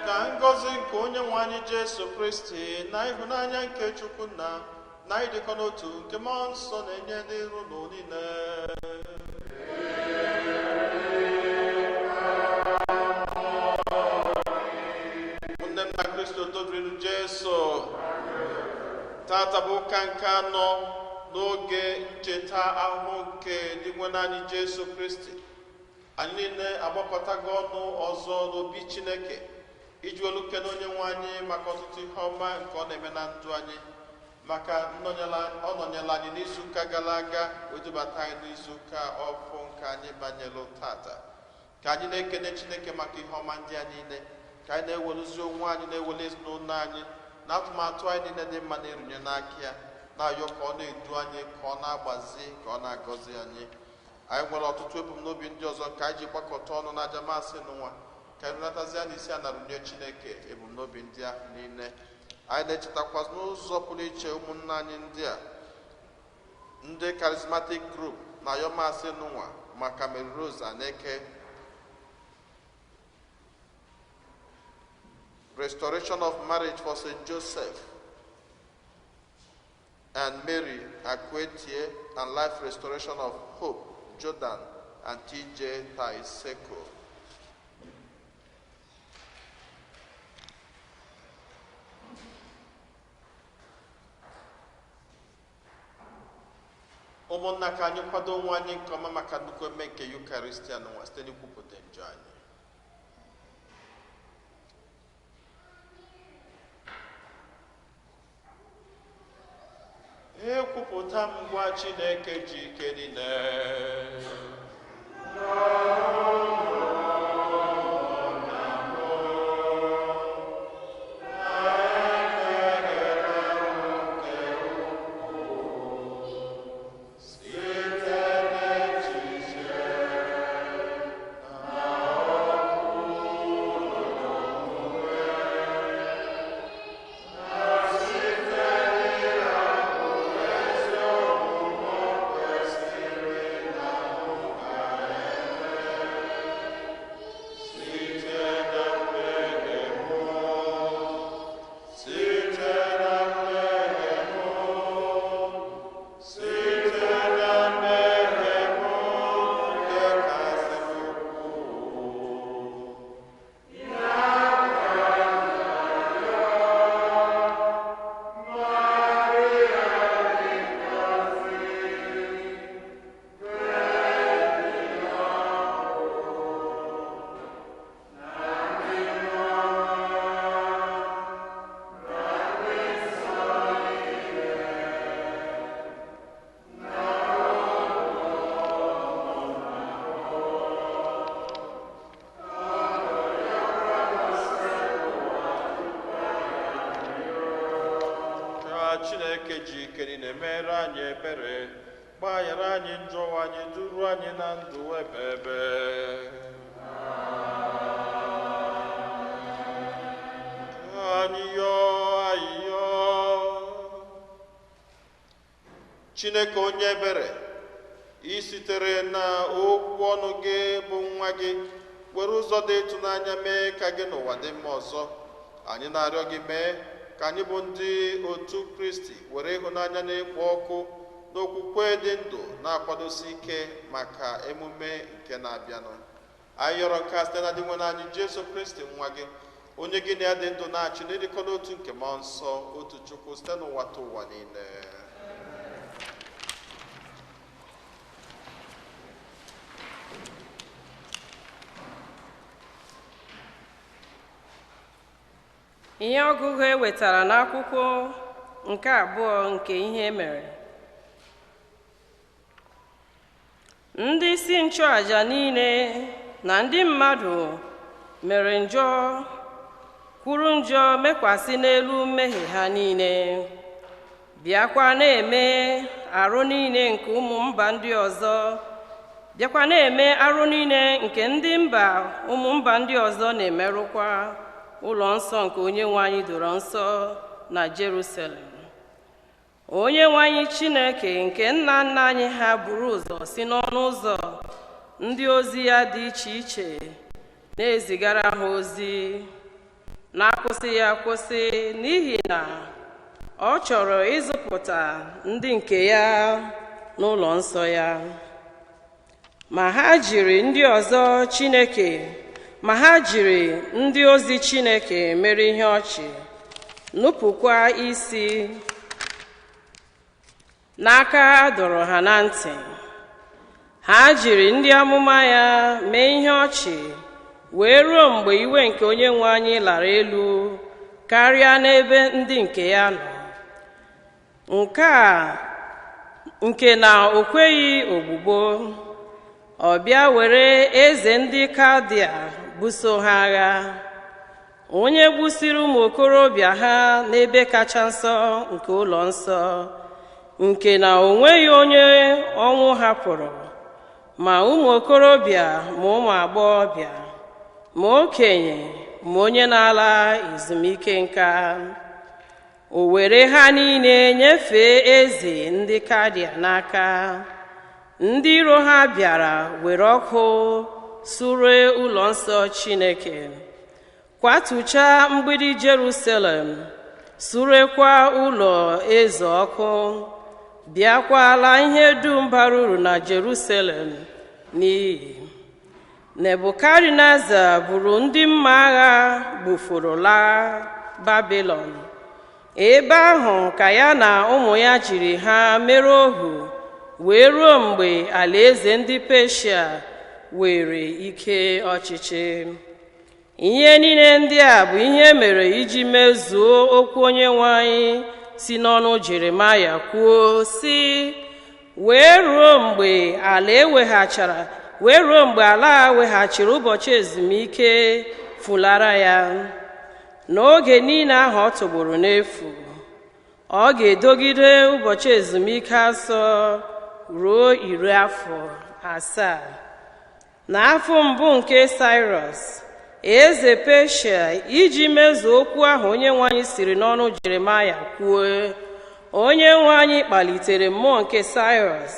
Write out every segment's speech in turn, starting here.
ka ngọzi nke onye nwe anyị Jesu Kristi na ịhụnanya nke Chukwu na ịdịkọ n'otu nke mmụọ nsọ na-enye n'iru n'ụwa niile. Ụmụnne m na Kristo tozuru Jesu, tata bụ ụka nke anọ n'oge ncheta ahụhụ nke ndị nwe anyị Jesu Kristi. Anyị niile agbakọtago ọnụ ọzọ n'obi Chineke iji oluke na onye nwe anyị maka ọtụtụ ihe ọma nke ọ na-eme na ndụ anyị, maka ọ nọnyela anyị n'izuụka gara aga wedubata anyị n'izuụka ọfụ nke anyị banyere tata. Ka anyị na-ekene Chineke maka ihe ọma ndị a niile, ka anyị na-eweluzi onwe anyị, na-ewele ezinụlọ anyị na atụmatụ anyị niile dị mma na-erunye n'aka ya, na-ayọ ka ọ na-edu anyị, ka ọ na-agbazi, ka ọ na-agọzi anyị. Anyị nwere ọtụtụ ebumnobi ndị ọzọ ka anyị ji gbakọta ọnụ n'aja masị n'ụwa, ka anyị natazi anya isi a na-arụnye Chineke ebumnobi ndị ahụ niile. Anyị na-echetakwazị n'ụzọ pụrụ iche ụmụnna anyị ndị a, ndị Charismatic Group na ayọmasị n'ụwa maka Mary Rose Aneke, Restoration of Marriage for St. Joseph and Mary Akwetie, and Life Restoration of Hope Jordan and TJ Taiseko. Ụmụnna, ka anyị kwado onwe anyị nke ọma maka nnukwu eme nke Eucharistia n'ụwa site n'ikwupụta njọ anyị. Ekwupụta m ngwa Chineke ji ike niile. Chineke ji ike niile mere anyị ebere, gbaghara anyị njọ anyị, duru anyị na ndụ ebe. Anyị yọọ. Chineke onye ebere, i sitere na okwu ọnụ gị bụ nwa gị were ụzọ dị ịtụnanya mee ka gị n'ụwa dị mma ọzọ. Anyị na-arịọ gị mee ka anyị bụ ndị otu Kristi were ịhụnanya na-ekpo ọkụ n'okwukwe dị ndụ na-akwadosi ike maka emume nke na-abịanụ. Anyị yọrọ nke a site na dị nwe anyị Jesu Kristi nwa gị, onye gị na ya dị ndụ na-achị n'ịdịkọ n'otu nke mmụọ nsọ, otu Chukwu site n'ụwa ta ụwa niile. Ihe ọgụgụ e wetara n'akwụkwọ nke abụọ nke ihe mere. Ndị isi nchụaja niile na ndị mmadụ mere njọ, kwuru njọ mekwasị n'elu mmehie ha niile, bịakwa na-eme arụ niile nke ụmụ mba ndị ọzọ, bịakwa na-eme arụ niile nke ụmụ mba ndị ọzọ na-emerụkwa ụlọ nsọ nke onye nwe anyị doro nsọ na Jerusalem. Onye nwe anyị Chineke nke nna nna anyị ha buru ụzọ si n'ọnụ ụzọ ndị ozi ya dị iche iche na-ezigara ha ozi, na-akwụsị ya akwụsị n'ihi na ọ chọrọ ịzụpụta ndị nke ya n'ụlọ nsọ ya. Ma ha jiri ndị ozi Chineke mere ihe ọchị, nupụkwa isi n'aka a dọrọ ha na ntị. Ha jiri ndị amụma ya mee ihe ọchị wee ruo mgbe iwe nke Onyenwe anyị lara elu karịa n'ebe ndị nke ya nọ, nke na o kweghị ogbugbo. Ọ bịa were eze ndị Kaldia buso ha agha, onye gbusiri ụmụ okorobịa ha n'ebe kacha nsọ nke ụlọ nsọ, nke na o nweghị onye ọnwụ hapụrụ, ma ụmụ okorobịa ma ụmụ agbọghọbịa, ma okenye ma onye na-ala ezumike nka. O were ha niile nyefee eze ndị Kaldia n'aka. Ndị iro ha bịara were ọkụ sure ụlọ nsọ Chineke, kwatuchaa mgbidi Jerusalem, surekwa ụlọ eze ọkụ, bịakwala ihe dum bara uru na Jerusalem n'iyi. Nebukadneza buru ndị mma agha gbufuru laa Babilọn. Ebe ahụ ka ya na ụmụ ya jiri ha mere ohu wee ruo mgbe alaeze ndị Peshia were ike ọchịchị. Ihe niile ndị a bụ ihe mere iji mezuo okwu Onyenwe anyị si n'ọnụ Jeremaya kwuo sị, wee ruo mgbe ala weghachiri ụbọchị ezumike fulara ya, n'oge niile ahụ ọ tọgbọrọ n'efu, ọ ga-edogide ụbọchị ezumike asọ ruo 17. N'afọ mbụ nke Sairọs eze Peshia, iji mezuo okwu ahụ Onyenwe anyị siri n'ọnụ Jeremaya kwuo, Onyenwe anyị kpalitere mmụọ nke Sairọs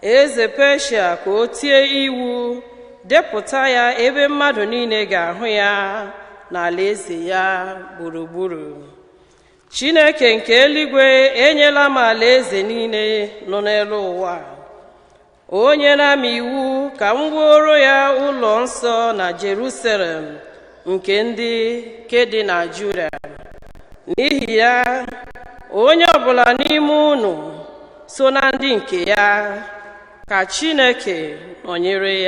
eze Peshia ka o tie iwu, depụta ya ebe mmadụ niile ga-ahụ ya n'ala eze ya gburugburu. Chineke nke eluigwe enyela m alaeze niile nọ n'elu ụwa. O nyela m iwu ka m wuoro ya ụlọ nsọ na Jerusalem nke dị na Juda. N'ihi ya, onye ọbụla n'ime unu so na ndị nke ya, ka Chineke nọnyere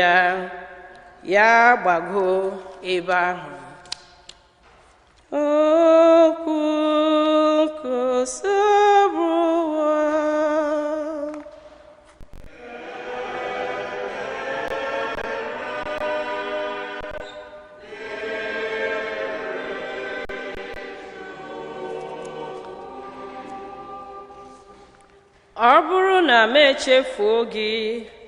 ya gbago ebe ahụ. Okwu nkọsabuwa. Ọ bụrụ na m echefuo gị,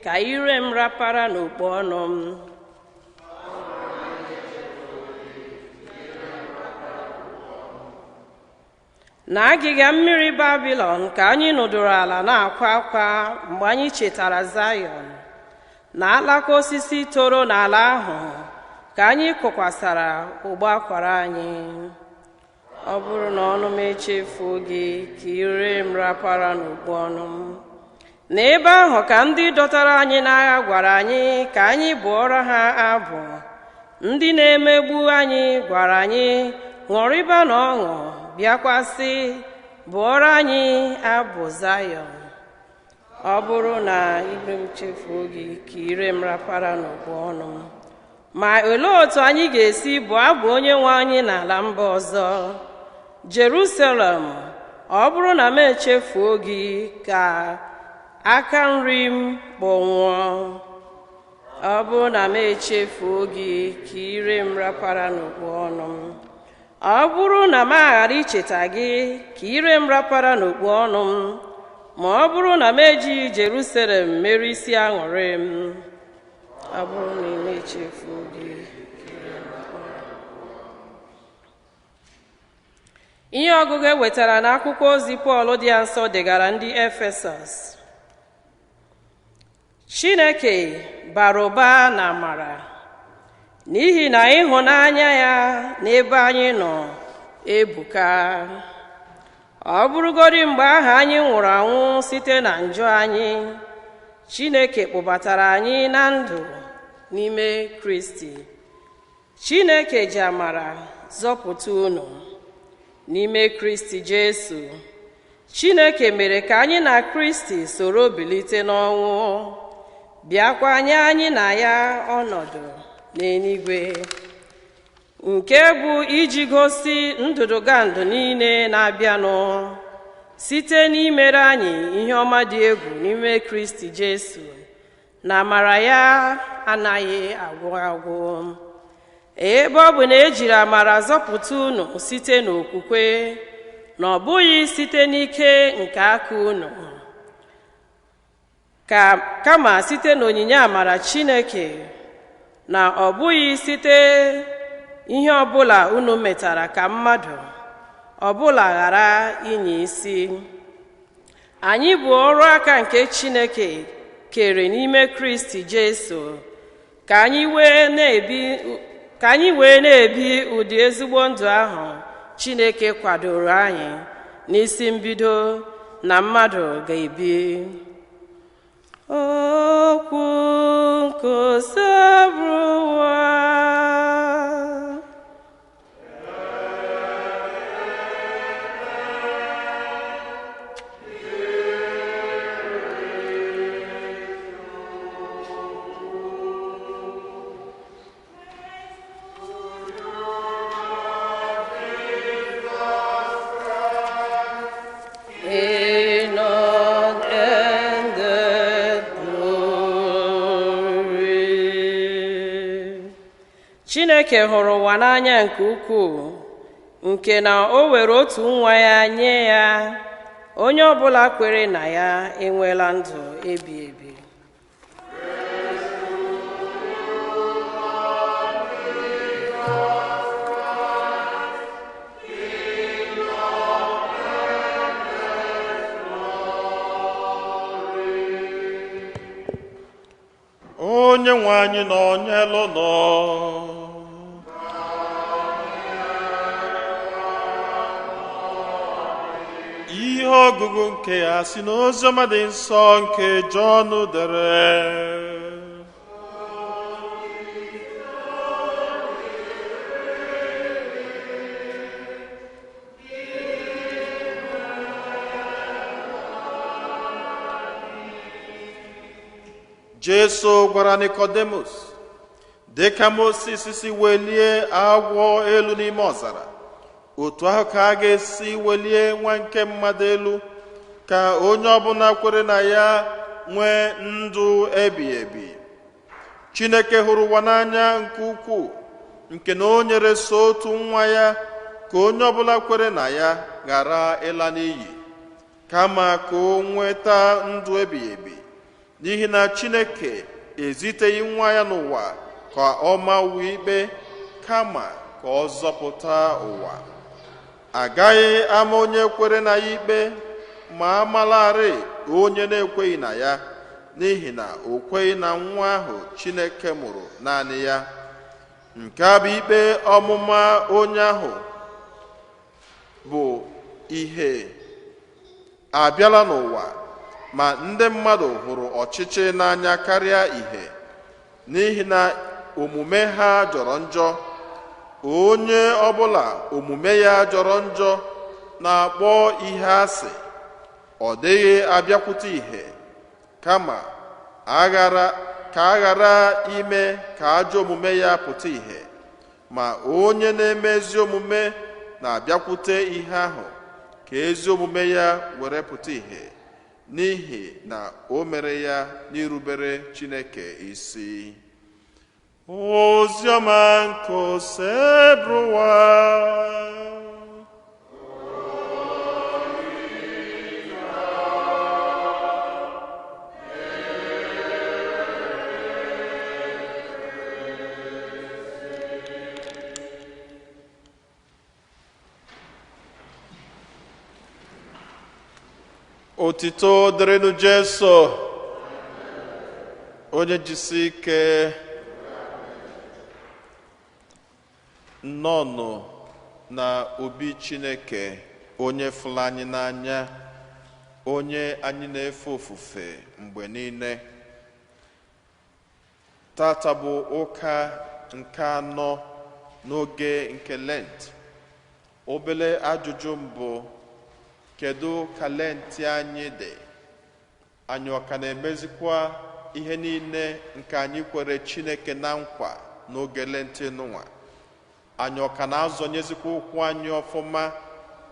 ka ire m rapara n'okpu ọnụ m. Na agịga mmiri Babilọn ka anyị nọdụrụ ala na-akwa akwa mgbe anyị chetara Zayọn, na alaka osisi toro n'ala ahụ ka anyị kụkwasara ụgbọ akwara anyị. Ọ bụrụ na ọnụ m echefuo gị, ka ire m rapara n'okpu ọnụ m. N'ebe ahụ ka ndị dọtara anyị n'agha gwara anyị ka anyị bụọrọ ha abụ. Ndị na-emegbu anyị gwara anyị ṅụrịba na ọṅụ, bịakwa sị, bụọrọ anyị abụ Zayọn. Ọ bụrụ na ire m chefuo gị, ka ire m rapara n'okpu ọnụ m. Ma olee otu anyị ga-esi bụọ abụ Onyenwe anyị n'ala mba ọzọ? Jerusalem, ọ bụrụ na m echefuo gị, ka aka nri m kpọnwụọ. Ọ bụrụ na m echefuo gị, ka ire m rapara n'okpu ọnụ m. Ọ bụrụ na m aghara icheta gị, ka ire m rapara n'okpu ọnụ m. Ma ọ bụrụ na m ejighị Jerusalem mere isi aṅụrị m. Ọ bụrụ na ị na-echefuo gị, ihe ọgụgụ ewetara n'akwụkwọ ozi Pọl dị nsọ degara ndị Efesọs. Chineke bara ụba na amara n'ihi na ịhụnanya ya n'ebe anyị nọ ebuka. Ọ bụrụgodị mgbe ahụ anyị nwụrụ anwụ site na njọ anyị, Chineke kpọbatara anyị na ndụ n'ime Kristi. Chineke ji amara zọpụta unu n'ime Kristi Jesu. Chineke mere ka anyị na Kristi soro bilite n'ọnwụ, bịakwa nye anyị na ya ọnọdụ n'eluigwe, nke bụ iji gosi ndụdụgandụ niile na-abịanụ site n'imere anyị ihe ọma dị egwu n'ime Kristi Jesu, na amara ya anaghị agwụ agwụ. Ebe ọ bụ na ejiri amara zọpụta unu site n'okwukwe, na ọ bụghị site n'ike nke aka unu, kama site n'onyinye amara Chineke, na ọ bụghị site ihe ọbụla unu metara ka mmadụ ọbụla ghara inye isi. Anyị bụ ọrụ aka nke Chineke kere n'ime Kristi Jesu, ka anyị wee na-ebi ụdị ezigbo ndụ ahụ Chineke kwadoro anyị n'isi mbido na mmadụ ga-ebi. Okwu nkosabụwa Chineke hụrụ ụwa n'anya nke ukwuu, nke na o were otu nwa ya nye ya, onye ọbụla kwere na ya enwela ndụ ebi ebi. Onye nwe anyị na onye elu nọ, ihe ọgụgụ nke ya si n'oziọma dị nsọ nke Jọn dere. Jesu gwara Nikodemus, dịka Mosis si welie agwọ elu n'ime ọzara, otu ahụ ka a ga-esi welie nwa nke mmadụ elu, ka onye ọbụla kwere na ya nwee ndụ ebighị ebi. Chineke hụrụ ụwa n'anya nke ukwuu, nke na o nyere so otu nwa ya, ka onye ọbụla kwere na ya ghara ịla n'iyi, kama ka o nweta ndụ ebighị ebi. N'ihi na Chineke eziteghị nwa ya n'ụwa ka ọ mawa ikpe, kama ka ọ zọpụta ụwa. Agaghị ama onye kwere na ya ikpe, ma amalarị onye na-ekweghị na ya, n'ihi na o kweghị na nwa ahụ Chineke mụrụ naanị ya. Nke a bụ ikpe ọmụma onye ahụ bụ ihe abịala n'ụwa, ma ndị mmadụ hụrụ ọchịchị n'anya karịa ihe, n'ihi na omume ha jọrọ njọ. Onye ọbụla omume ya jọrọ njọ na-akpọ ihe asị, ọ dịghị abịakwute ihe, kama ka a ghara ime ka ajọ omume ya pụta ihe. Ma onye na-eme ezi omume na-abịakwute ihe ahụ, ka ezi omume ya were pụta ihe, n'ihi na o mere ya n'irubere Chineke isi. Oziọma nke osebụwa. Otito dịrịnụ Jesu, onye jisi ike. nnọọnụ na obi Chineke onye fụrụ anyị n'anya, onye anyị na-efe ofufe mgbe niile. Tata bụ ụka nke anọ n'oge nke Lent. Obere ajụjụ mbụ, kedu ka Lent anyị dị? Anyị ọ ka na-emezikwa ihe niile nke anyị kwere Chineke na nkwa n'oge Lent nụnwa? Anyị ọ ka na-azọnyezikwa ụkwụ anyị ọfụma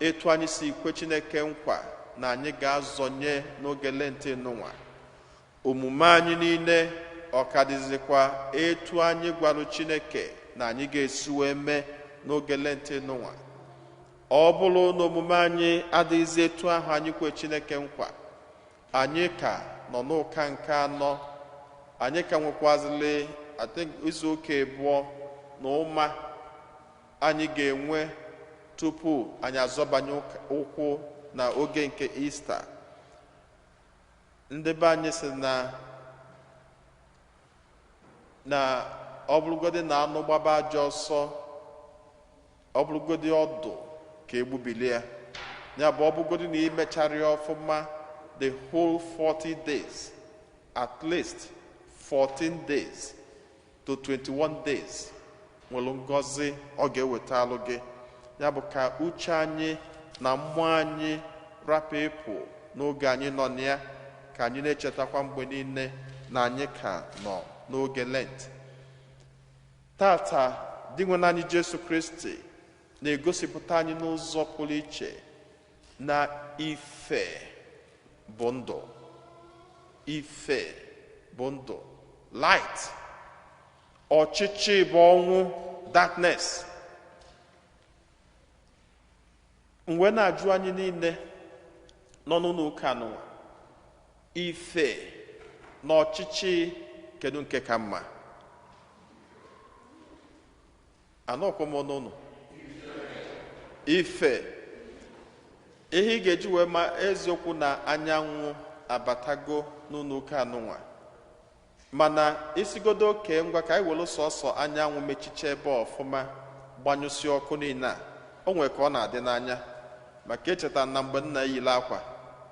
etu anyị si kwe Chineke nkwa na anyị ga-azọnye n'oge Lent nụnwa? Omume anyị niile ọ ka dịzikwa etu anyị gwara Chineke na anyị ga-esi wee mee n'oge Lent nụnwa? Ọ bụrụ na omume anyị adịghịzi etu ahụ anyị kwe Chineke nkwa, anyị ka nọ n'ụka nke anọ. Anyị ka nwekwazili izu ụka abụọ na ụma anyị ga-enwe tupu anyị azọbanye ụkwụ na oge nke Ista. Ndị be anyị sị na ọ bụrụgodị na anụ gbaba ajọ ọsọ, ọ bụrụgodị ọdụ ka egbubili ya. Ya bụ ọ bụrụgodị na imechara ya ọfụma the whole 40 days, at least 14 days to 21 days, nwere ngọzi ọ ga-eweta alụ gị. Ya bụ ka uche anyị na mmụọ anyị rapụ ịpụ n'oge anyị nọ na ya, ka anyị na-echetakwa mgbe niile na anyị ka nọ n'oge Lent. Tata dị nwe anyị Jesu Kristi na-egosipụta anyị n'ụzọ pụrụ iche na ife bụ ndụ. Ife bụ ndụ, light. Ọchịchị bụ ọnwụ, darkness. Mgbe na-ajụ anyị niile nọ n'ụka n'ụwa, ife na ọchịchị kedu nke ka mma? Anọkwa m n'ụnụ. Ife. Ihe ị ga-eji wee ma eziokwu na anyanwụ abatago n'ụka n'ụwa, mana isigodo oke ngwa ka anyị were sọsọ anyanwụ mechiche ebe ọfụma, gbanyụsi ọkụ niile a. O nwere ka ọ na-adị n'anya, maka echeta na mgbe nna eyile akwa,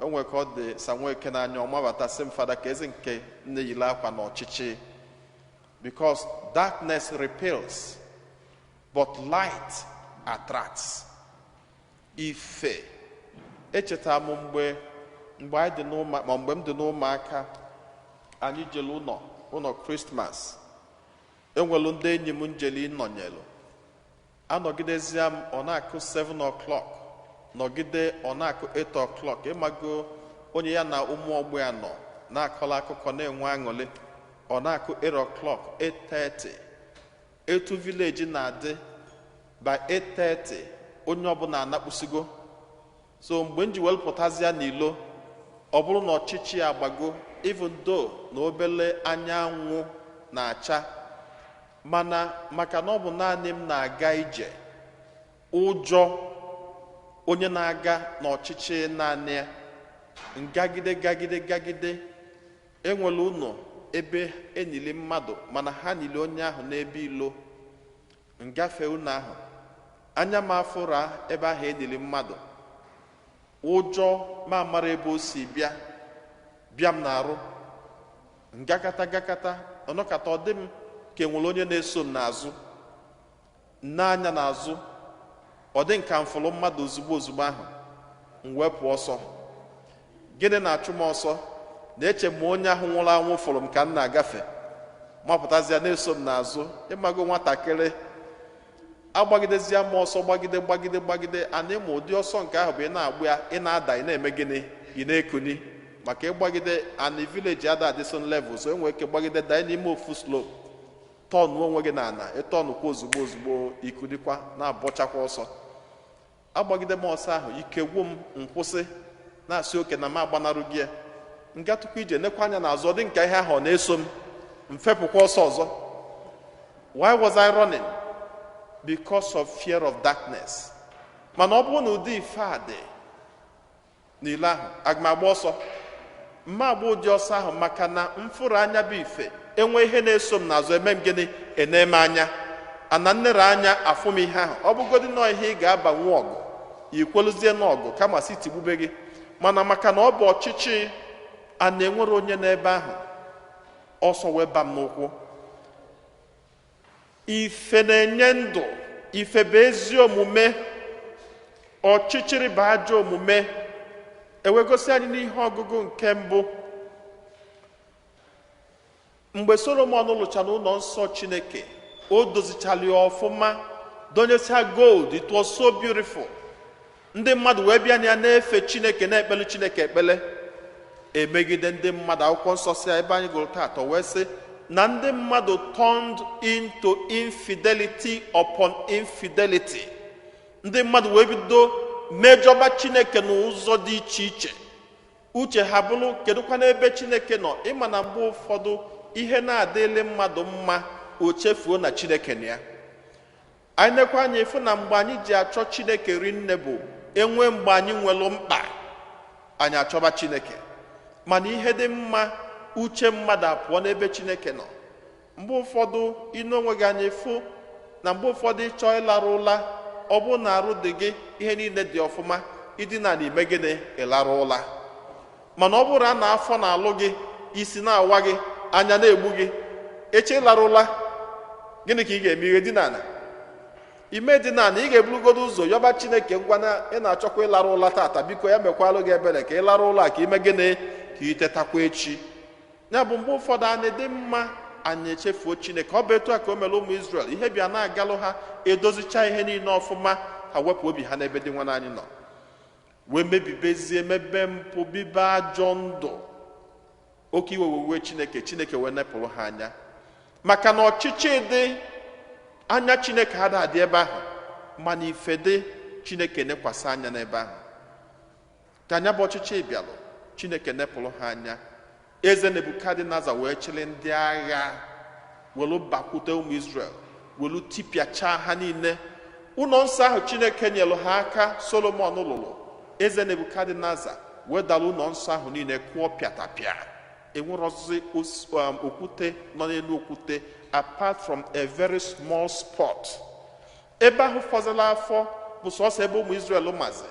o nwere ka ọ dị Samueke n'anya, ọmabata sị m, Fada, ka ezi nke nna eyile akwa na ọchịchị. Because darkness repels, but light attracts. Ife. Echeta m mgbe anyị dị n'ụma, ma mgbe m dị n'ụmụaka, anyị jere ụlọ Krismas. Enwelu ndị enyi m njeli nọnyelu. Anọgidezia m, ọ na-akụ 7 o'clock, nọgide ọ na-akụ 8 o'clock. Ịmago onye ya na ụmụ ọgbọ ya nọ na-akọla akụkọ, na-enwe aṅụrị. Ọ na-akụ 8 o'clock, 8:30. Etu village na-adị, by 8:30 onye ọbụla anakpụsigo. So mgbe m ji welpụtazia n'ilo, ọ bụrụ na ọchịchị agbago, even though na obele anyanwụ na-acha, mana maka na ọ bụ naanị m na-aga ije, ụjọ onye na-aga n'ọchịchị naanị ya, gagide enwere ụlọ ebe enili mmadụ, mana ha nili onye ahụ n'ebe ilo. Ngafe ụlọ ahụ, anya m afụra ebe ahụ enili mmadụ, ụjọ ma mara ebe o si bịa m na-arụ. Gakata ọnọkata, ọ dị m ka enwere onye na-eso m n'azụ, n'anya n'azụ. Ọ dị nka mfụrụ mmadụ ozugbo ahụ, m wepụ ọsọ. Gịnị na-achụ m ọsọ? Na-eche m onye ahụ nwụrụ anwụ fụrụ m ka m na-agafe, mapụtazịa na-eso m n'azụ. Ịmago nwatakịrị, agbagidezia m ọsọ, gbagide. Ana ịma ụdị ọsọ nke ahụ bụ ị na-agba ya, ị na-ada, ị na-eme gịnị? Ị na-ekuni. Maka ịgbagide, ana village ada adịson level, so enwere ike gbagide daa n'ime ofu slope, tọnụ onwe gị n'ala, ịtọnụkwa ozugbo ikunikwa na-abọchakwa ọsọ. Agbagide m ọsọ ahụ, ike gwụ m, nkwụsị, na-asị oke na m agbanarụ gị. Ngatụkwa ije, nekwa anya n'azụ, ọ dị nka ihe ahụ ọ na-eso m, mfepụkwa ọsọ ọzọ. Why was I running? Because of fear of darkness. Mana ọ bụrụ na ụdị ife a dị n'ile ahụ, aga m agba ọsọ. Mma agba ụdị ọsọ ahụ maka na mfụrụ anya bụ ife, enwe ihe na-eso m n'azụ, eme m gịnị? Eneme anya. ana nnere anya afụ m ihe ahụ, ọ bụgodị nọọ ihe ị ga-abanwu ọgụ ikweluzie n'ọgụ kama si tigbube gị, mana maka na ọ bụ ọchịchị a na-enwere onye n'ebe ahụ, ọsọ wee ba m n'ụkwụ. Ife na-enye ndụ, ife bụ ezi omume, ọchịchịrị bụ ajọ omume. Ewegosi anyị n'ihe ọgụgụ nke mbụ, mgbe Solomon lụchara ụlọ nsọ Chineke, o dozichara ya ọfụma, donyesia gold, it was so beautiful. Ndị mmadụ wee bịa ya na-efe Chineke, na-ekpelu Chineke ekpele. Emegide ndị mmadụ, akwụkwọ nsọ si ebe anyị gụrụ taata wee sị na ndị mmadụ turned into infidelity upon infidelity. Ndị mmadụ wee bido mejọba Chineke n'ụzọ dị iche iche. Uche ha bụrụ kedụkwa n'ebe Chineke nọ. Ịma na mgbe ụfọdụ ihe na-adịle mmadụ mma, o chefuo na Chineke na ya. Anyị nekwa anya efu na mgbe anyị ji achọ Chineke rinne bụ enwe mgbe anyị nwelụ mkpa anyị achọba Chineke, mana ihe dị mma uche mmadụ apụọ n'ebe Chineke nọ. Mgbe ụfọdụ inu onwe gị anya efu na mgbe ụfọdụ ịchọ ịlarụ ụla, ọ bụ na arụ dị gị ihe niile dị ọfụma, ịdina n'ime gịnị ịlarụ ụla. Mana ọ bụrụ a na-afọ n'alụ gị, isi na-awa gị, anya na-egbu gị, eche ịlarụ ụla, gịnị ka ị ga-eme? Ihe dinana ime dinana, ị ga-eburugodo ụzọ yọba Chineke, ngwa na ị na-achọkwa ịlarụ ụla tata, biko ya mekwalụ gị ebere ka ịlarụ ụla, ka ime gịnị ka itetakwa echi. Ya bụ mgbe ụfọdụ anyị dị mma anyị echefuo Chineke. Ọ bụ etu a ka o mere ụmụ Izrel, ihe bịa na-agalụ ha, edozicha ihe niile ọfụma, ha wepụ obi ha n'ebe dị nwana anyị nọ, wee mebibezie, mebe mpụ, bibe ajọ ndụ. Oke iwe wewee Chineke wee nepụrụ ha anya, maka na ọchịchị dị anya Chineke ha adị ebe ahụ, mana ife dị Chineke nekwasị anya n'ebe ahụ. Ka anya bụ ọchịchị bịalụ, Chineke nepụrụ ha anya. Eze Nebukadneza wee chịrị ndị agha welu bakwute ụmụ Izrel, welu tipịachaa ha niile. Ụlọ nsọ ahụ Chineke nyelụ ha aka Solomon lụrụ, eze Nebukadneza wee dara ụlọ nsọ ahụ niile kụọ pịatapịa. Enwerozi okwute nọ n'elu okwute apart from a very small spot. Ebe ahụ fọzila afọ bụ sọsọ ebe ụmụ Izrel mazi.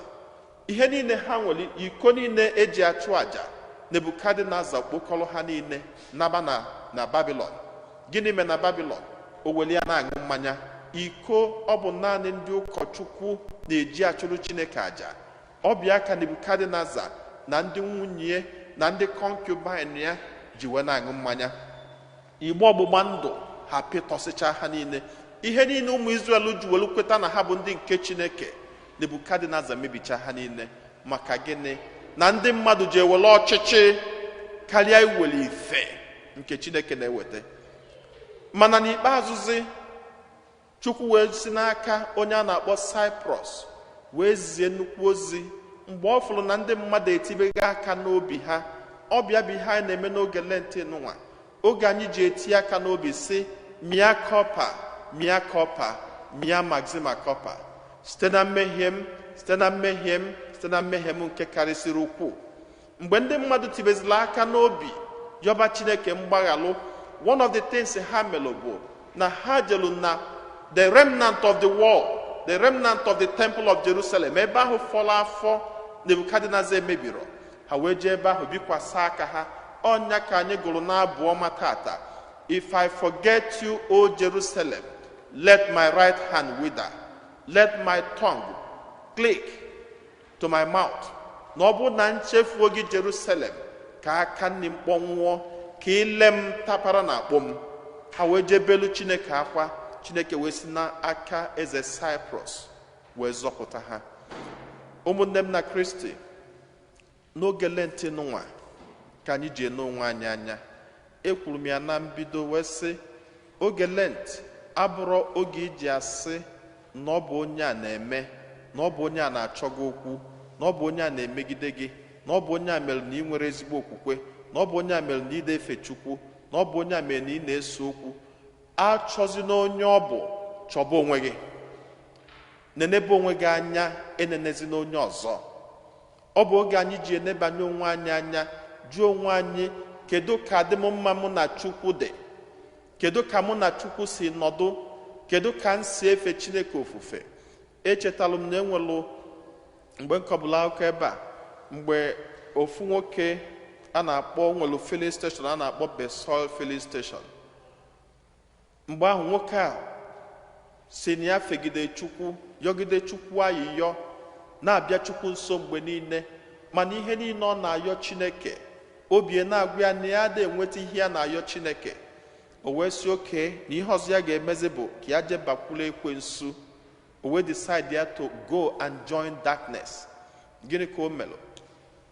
Ihe niile ha nwere, iko niile eji achụ aja, Nebukadneza kpokọrọ ha niile naba na Babilọn. Gịnị mere na Babilọn? O weli ya na-aṅụ mmanya. Iko ọ bụ naanị ndị ụkọchukwu na-eji achụrụ Chineke aja. Ọ bịa ka Nebukadneza na ndị nwunye na ndị concubine ya ji wee na-aṅụ mmanya. Igbe ọgbụgba ndụ ha pịtọsịcha ha niile. Ihe niile ụmụ Izrel ji welu kweta na ha bụ ndị nke Chineke, Nebukadneza mebicha ha niile. Maka gịnị? Na ndị mmadụ ji ewele ọchịchị karịa iwere ife nke Chineke na-eweta. Mana n'ikpeazụzi, Chukwu wee si n'aka onye a na-akpọ Cyprus wee zie nnukwu ozi. Mgbe ọ fụrụ na ndị mmadụ etibeghị aka n'obi ha, ọbịa bụ ihe anyị na-eme n'oge Lenti nụnwa, oge anyị ji eti aka n'obi si mia kopa, mia kopa, mia maxima kopa, site na mmehie m, site na mmehie m, site na mmehie m nke karịsịrị ukwuu. Mgbe ndị mmadụ tibezila aka n'obi yọba Chineke mgbaghalụ, one of the things ha melụ bụ na ha jelu na the remnant of the wall, the remnant of the temple of Jerusalem, ebe ahụ fọrọ afọ Nebukadneza emebiro, ha wee jee ebe ahụ bikwasa aka ha. Ọnya ka anyị gụrụ n'abụ ọma tata, if I forget you, O Jerusalem, let my right hand wither, let my tongue click to my mouth. Na ọ bụ na nchefuo gị Jerusalem, ka aka nni mkpọnwụọ, ka ile m tapara na akpọ m. Ha wee jee belu Chineke akwa. Chineke wee si n'aka eze Cyprus wee zọpụta ha. Ụmụnne m na Kristi, n'oge Lenti nụnwa ka anyị ji n'onwe anyị anya. Ekwuru m ya na mbido wee sị, oge Lent abụrụ oge iji asị na ọ bụ onye a na-eme, na ọ bụ onye a na-achọ gị okwu, na ọ bụ onye a na-emegide gị, na ọ bụ onye a mere na ị nwere ezigbo okwukwe, na ọ bụ onye a mere na ị na-efe Chukwu, na ọ bụ onye a mere na ị na-eso okwu. Achọzi na onye ọ bụ, chọba onwe gị. Nenebe onwe gị anya, enenezi na onye ọzọ. Ọ bụ oge anyị ji enebanye onwe anyị anya, jụọ onwe anyị, kedu ka adị m mma mụ na Chukwu dị? Kedu ka mụ na Chukwu si nọdụ? kedu ka m si efe Chineke ofufe? Echetalụ m na enwelụ mgbe nkọbụla akụkọ ebe a, mgbe ofu nwoke a na-akpọ nwelụ filling station a na-akpọ Besol filling station. Mgbe ahụ nwoke a si na ya fegide Chukwu, yọgide Chukwu ayịyọ, na-abịa Chukwu nso mgbe niile, mana ihe niile ọ na-ayọ Chineke, obi na-agwa ya na ya ada enweta ihe ya na-ayọ Chineke. O wee si oke na ihe ọzọ ya ga-emezi bụ ka ya jee bakwuru ekwensu. O wee decide ya to go and join darkness. Gịnị ka o melụ?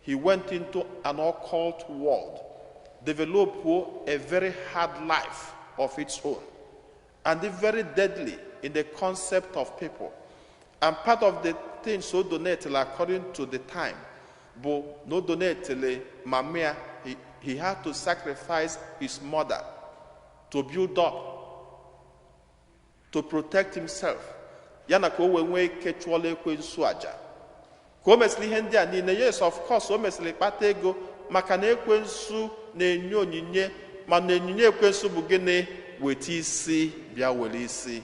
He went into an occult world, developed a very hard life of its own, and very deadly in the concept of people. And part of the things so donate according to the time, but no donate mamia, he had to sacrifice his mother to build up, to protect himself. Yana ka o wee nwee ike chụọla ekwensu aja. Ka o mesịrị ihe ndị a niile, yes, of course, o mesịrị kpata ego, maka na ekwensu na-enye onyinye, mana onyinye ekwensu bụ gịnị? Weta isi bịa were isi.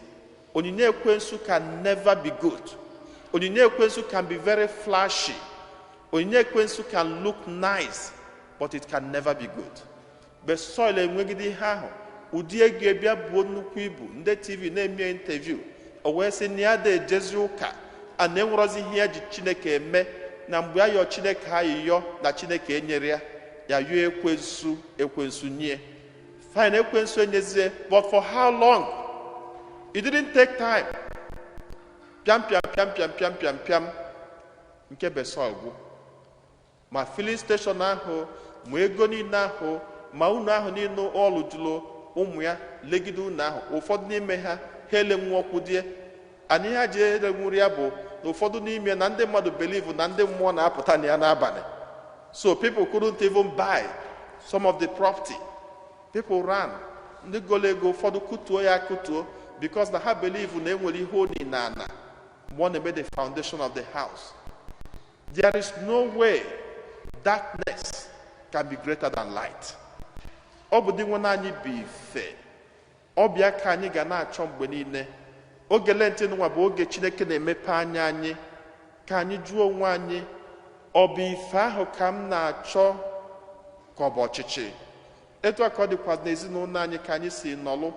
Onyinye ekwensu can never be good. Onyinye ekwensu can be very flashy. Onyinye ekwensu can look nice, but it can never be good. Besol enwegide ihe ahụ, ụdị ego ebịa bụ nnukwu ibu, ndị TV na-eme interview, o wee sị na ya da ejezi ụka, a na-enwerozi ihe ya ji Chineke eme, na mgbe ya yọọ Chineke ayịyọ na Chineke enyere ya, ya yọọ ekwensu nye. Fine, ekwensu enyezie, but for how long? It didn't take time. Piam, piam, piam, piam, piam, piam, piam. Nke Besol gwụ. Ma filling station ahụ, ma ego niile ahụ, ma unu ahụ niile ọlụ jụrụ ụmụ ya legide unu ahụ, ụfọdụ n'ime ha hele nwụọkwu die. Anyị ha ji erenwuri ya bụ na ụfọdụ n'ime na ndị mmadụ believe na ndị mmụọ na-apụta na ya n'abalị. So people couldn't even buy some of the property. People ran. Ndị golo ego ụfọdụ kutuo ya kutuo because na ha believe na enwere ihe oni na ana mgbe ọ na-eme the foundation of the house. There is no way darkness can be greater than light. Ọ bụ dị nwe anyị bụ ife. Ọbịa ka anyị ga na-achọ mgbe niile. Oge Lent nwa bụ oge Chineke na-emepe anya anyị ka anyị jụọ onwe anyị, ọ bụ ife ahụ ka m na-achọ ka ọ bụ ọchịchị? Etu aka ọ dịkwa n'ezinụlọ anyị ka anyị si nọlụ.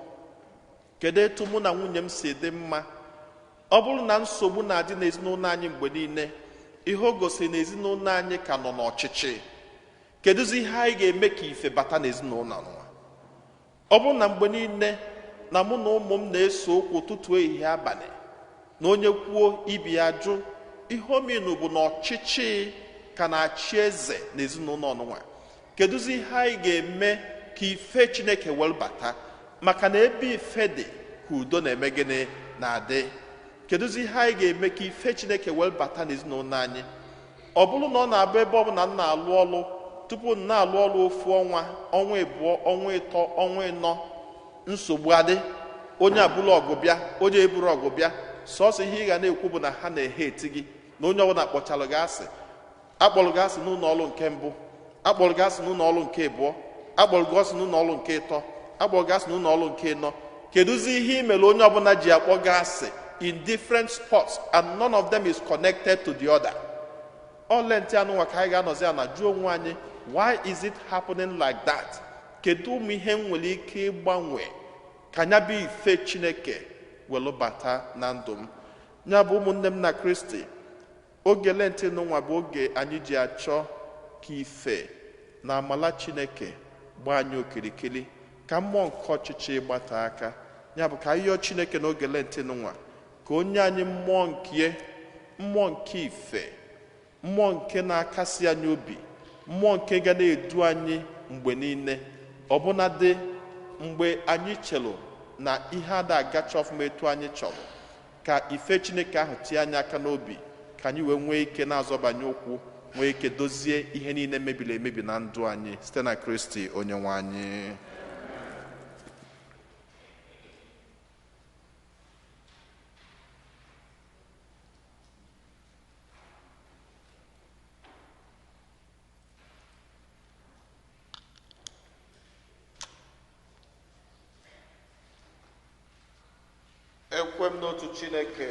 Kedu etu mụ na nwunye m si dị mma? Ọ bụrụ na nsogbu na-adị n'ezinụlọ anyị mgbe niile, ihe o gosiri na ezinụlọ anyị ka nọ n'ọchịchị. Kedụzi ihe anyị ga-eme ka ife bata n'ezinụlọ nwa? Ọ bụrụ na mgbe niile na mụ na ụmụ m na-eso okwu ụtụtụ ehihie abalị, na onye kwuo ibi ya jụ, ihe omenu bụ na ọchịchị ka na-achị eze n'ezinụlọ nwa. Kedụzi ihe anyị ga-eme ka ife Chineke wee bata? Maka na ebe ife dị ka udo na-eme gịnị na-adị. Kedụzi ihe anyị ga-eme ka ife Chineke wee bata n'ezinụlọ anyị? Ọ bụrụ na ọ na-abụ ebe ọ bụ na m na-alụ ọlụ, tupu m na-alụ ọlụ ofu ọnwa, ọnwa abụọ, ọnwa ịtọ, ọnwa ịnọ, nsogbu adị, onye abụrụ ọgụ bịa, onye eburu ọgụ bịa, sọsọ ihe ị ga na-ekwu bụ na ha na-ehe eti gị, na onye ọbụla kpọchalụ gị asị. Akpọrọ gị asị n'ụlọ ọrụ nke mbụ, akpọrọ gị asị n'ụlọ ọrụ nke abụọ, akpọrọ gị asị n'ụlọ ọrụ nke ịtọ, akpọrọ gị asị n'ụlọ ọrụ nke ịnọ. Kedụzi ihe imere onye ọbụla ji akpọ gị asị in different spots, and none of them is connected to the other? Lent anụnwa ka anyị ga-anọzi ana jụọ onwe anyị, why is it happening like that? Kedu ụmụ ihe nwere ike ịgbanwe ka anya bụ ife Chineke welu bata na ndụ m? Ya bụ ụmụnne m na Kristi, oge Lent nụnwa bụ oge anyị ji achọ ka ife na amala Chineke gbaa anyị okirikiri, ka mmụọ nke ọchịchị gbata aka. Ya bụ ka anyị yọọ Chineke n'oge Lent nụnwa ka onye anyị mmụọ nke ife, mmụọ nke na-akasi anyị obi, mmụọ nke ga na-edu anyị mgbe niile, ọbụnadị mgbe anyị chelụ na ihe ada agacha ọfụma etu anyị chọrọ. Ka ife Chineke ahụ tie anyị aka n'obi, ka anyị wee nwee ike na-azọbanye ụkwụ, nwee ike dozie ihe niile mebiri emebi na ndụ anyị site na Kristi onye nwe anyị. ekwe m n'otu Chineke.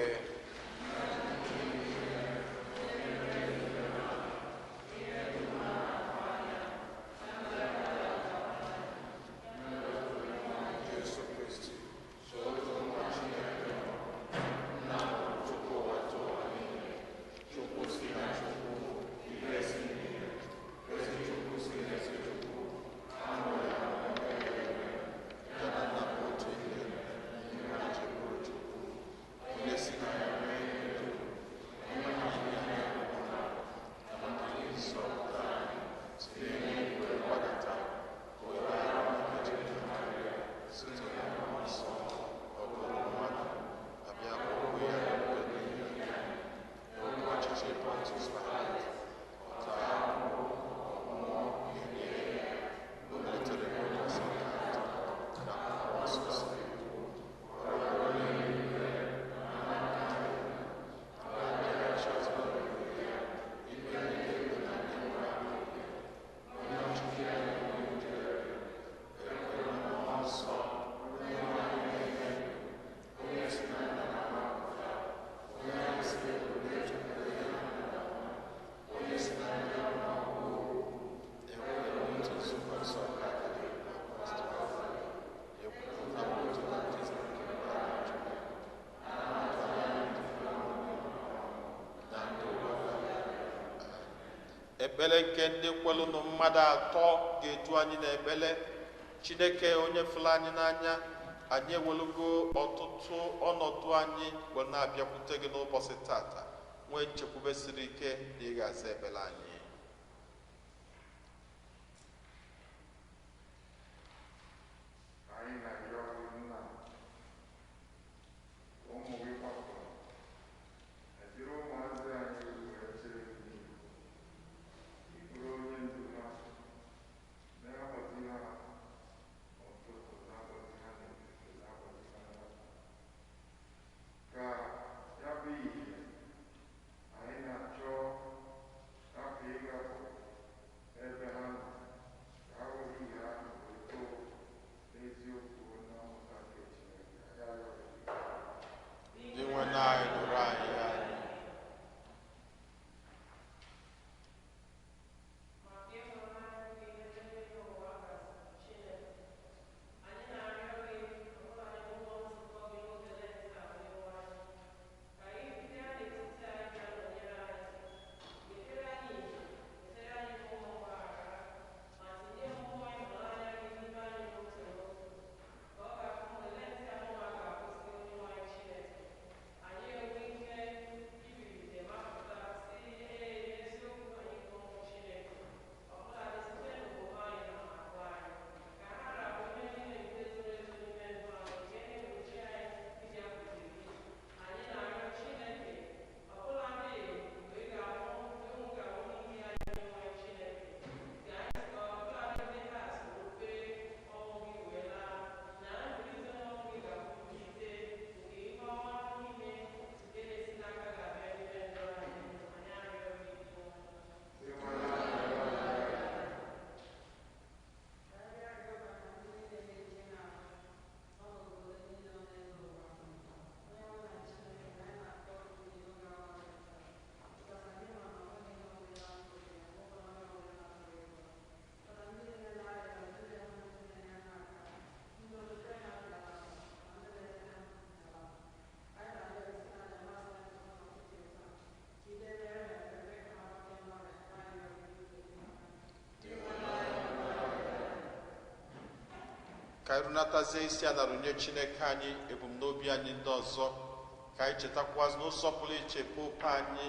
Ekpere nke ndị kwelu na mmadụ atọ ga-edu anyị n'ekpere. Chineke onye fụrụ anyị n'anya, anyị ewelugo ọtụtụ ọnọdụ anyị wee na-abịakwute gị n'ụbọchị tata, nwee nchekwube siri ike na ị ga-aza ekpere anyị. Ka anyị runatazie isi ala runye Chineke anyị ebumnobi anyị ndị ọzọ, ka anyị chetakwazị n'ụzọ pụrụ iche pope anyị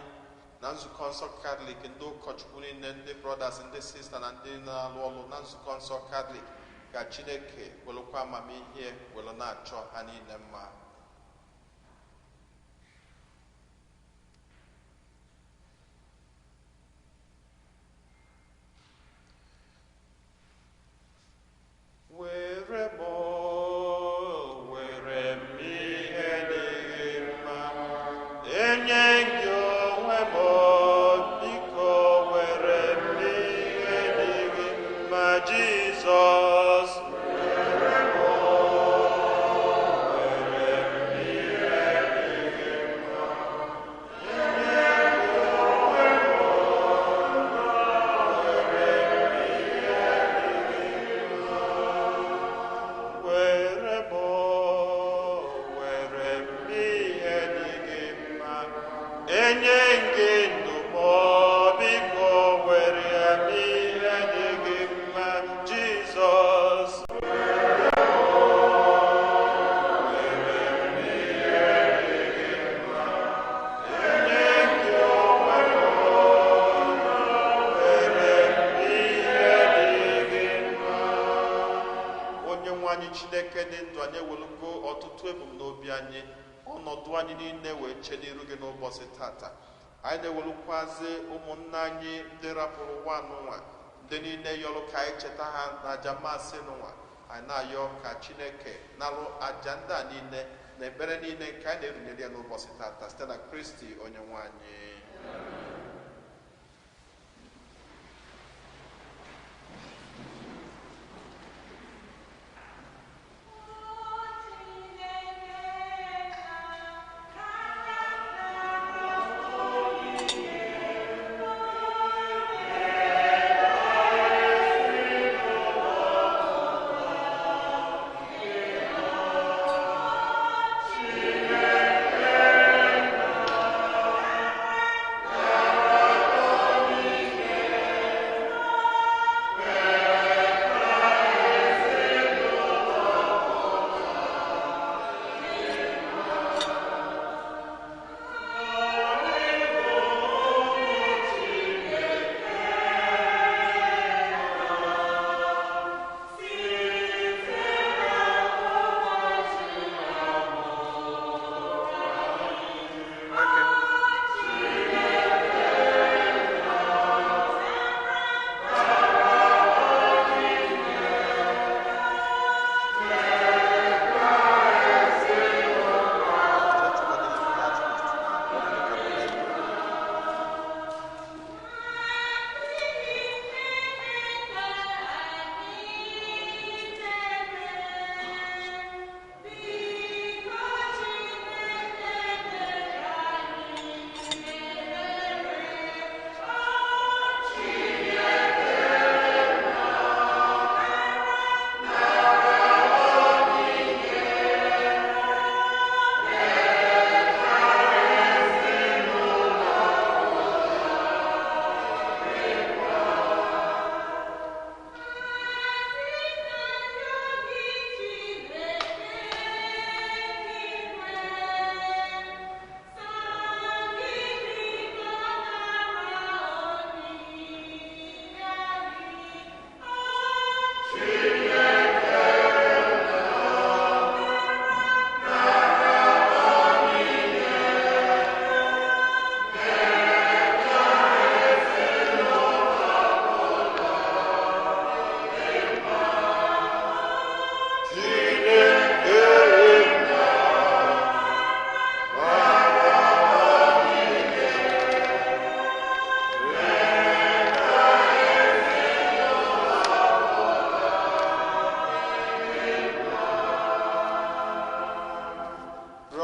na nzukọ nsọ Katọlik, ndị ụkọchukwu niile, ndị brothers, ndị sista na ndị na-alụ ọrụ na nzukọ nsọ Katọlik, ka Chineke welụkwa amamihe welu na-achọ ha niile mma. Jesus, wherever enye gị ndụmọ biko were ya n'ihe dị gị mma Jizọs. Anyị Chineke dị ndụ, anyị ewelugo ọtụtụ ebumnobi anyị, ọnọdụ anyị niile wee chee n'iru gị n'ụbọchị tata. Anyị na-ewelukwazi ụmụnna anyị ndị rapụrụ ụwa n'ụwa, ndị niile yọrọ ka anyị cheta ha n'aja mmasị n'ụwa. Anyị na-ayọ ka Chineke narụ aja ndị a niile na ekpere niile nke anyị na-erunyere ya n'ụbọchị tata site na Kristi onye nwe anyị.